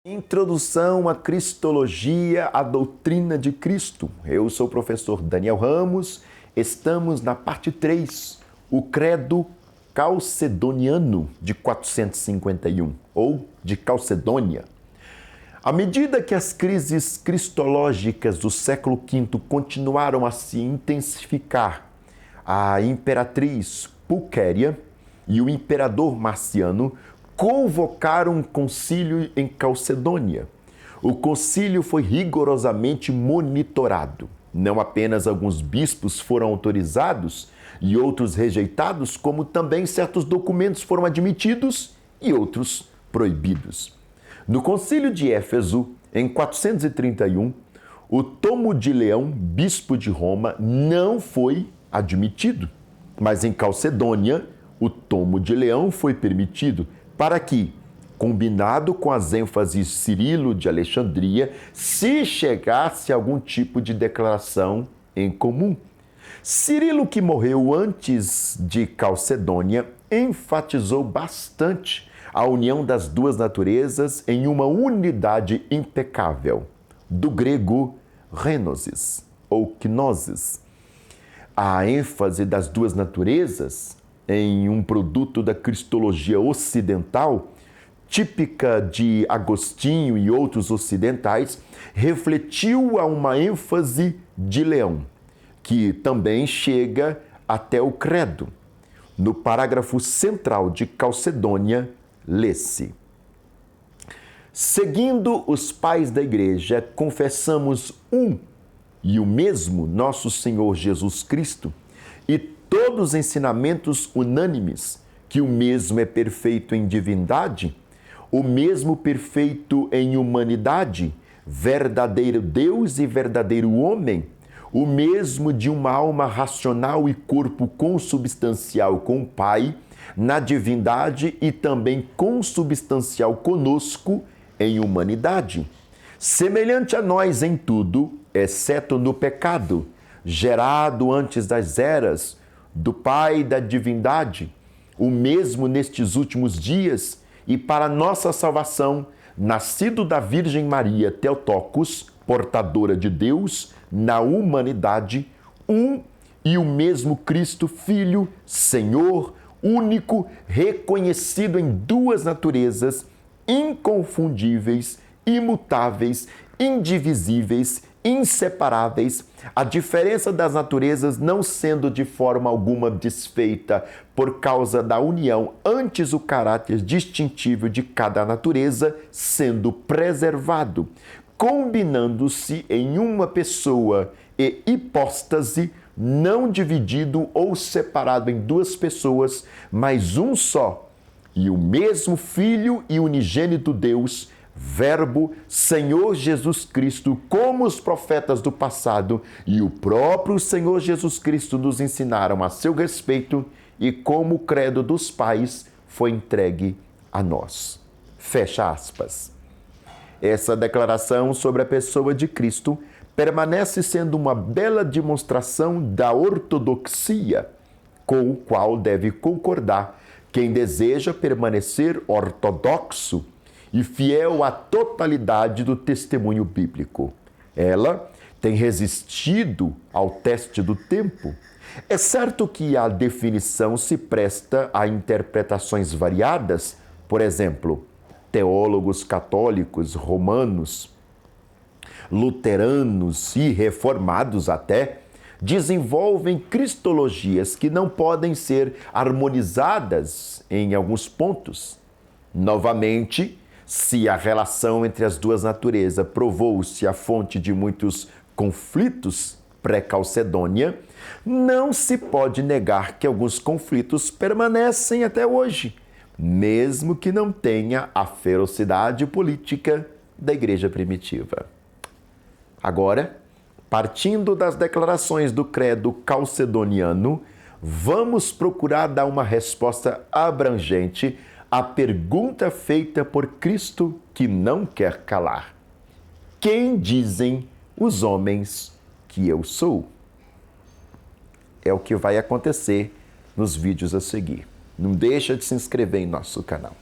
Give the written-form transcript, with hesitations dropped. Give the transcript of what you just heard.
Introdução à Cristologia, a doutrina de Cristo. Eu sou o professor Daniel Ramos. Estamos na parte 3, o Credo Calcedoniano de 451, ou de Calcedônia. À medida que as crises cristológicas do século V continuaram a se intensificar, a imperatriz Pulquéria e o imperador Marciano convocaram um concílio em Calcedônia. O concílio foi rigorosamente monitorado. Não apenas alguns bispos foram autorizados e outros rejeitados, como também certos documentos foram admitidos e outros proibidos. No concílio de Éfeso, em 431, o Tomo de Leão, bispo de Roma, não foi admitido. Mas em Calcedônia, o Tomo de Leão foi permitido, para que, combinado com as ênfases Cirilo de Alexandria, se chegasse a algum tipo de declaração em comum. Cirilo, que morreu antes de Calcedônia, enfatizou bastante a união das duas naturezas em uma unidade impecável, do grego renosis ou gnosis. A ênfase das duas naturezas em um produto da cristologia ocidental, típica de Agostinho e outros ocidentais, refletiu a uma ênfase de Leão, que também chega até o credo. No parágrafo central de Calcedônia, lê-se: seguindo os pais da Igreja, confessamos um e o mesmo nosso Senhor Jesus Cristo e todos os ensinamentos unânimes, que o mesmo é perfeito em divindade, o mesmo perfeito em humanidade, verdadeiro Deus e verdadeiro homem, o mesmo de uma alma racional e corpo consubstancial com o Pai, na divindade e também consubstancial conosco em humanidade, semelhante a nós em tudo, exceto no pecado, gerado antes das eras, do Pai da divindade, o mesmo nestes últimos dias e para nossa salvação, nascido da Virgem Maria Theotokos, portadora de Deus, na humanidade, um e o mesmo Cristo, Filho, Senhor, único, reconhecido em duas naturezas, inconfundíveis, imutáveis, indivisíveis, inseparáveis, a diferença das naturezas não sendo de forma alguma desfeita por causa da união, antes o caráter distintivo de cada natureza sendo preservado, combinando-se em uma pessoa e hipóstase, não dividido ou separado em duas pessoas, mas um só, e o mesmo Filho e unigênito Deus, Verbo, Senhor Jesus Cristo, como os profetas do passado e o próprio Senhor Jesus Cristo nos ensinaram a seu respeito e como o credo dos pais foi entregue a nós. Fecha aspas. Essa declaração sobre a pessoa de Cristo permanece sendo uma bela demonstração da ortodoxia, com o qual deve concordar quem deseja permanecer ortodoxo e fiel à totalidade do testemunho bíblico. Ela tem resistido ao teste do tempo. É certo que a definição se presta a interpretações variadas, por exemplo, teólogos católicos, romanos, luteranos e reformados até, desenvolvem cristologias que não podem ser harmonizadas em alguns pontos. Novamente, se a relação entre as duas naturezas provou-se a fonte de muitos conflitos pré-Calcedônia, não se pode negar que alguns conflitos permanecem até hoje, mesmo que não tenha a ferocidade política da Igreja primitiva. Agora, partindo das declarações do credo calcedoniano, vamos procurar dar uma resposta abrangente à pergunta feita por Cristo que não quer calar: quem dizem os homens que eu sou? É o que vai acontecer nos vídeos a seguir. Não deixa de se inscrever em nosso canal.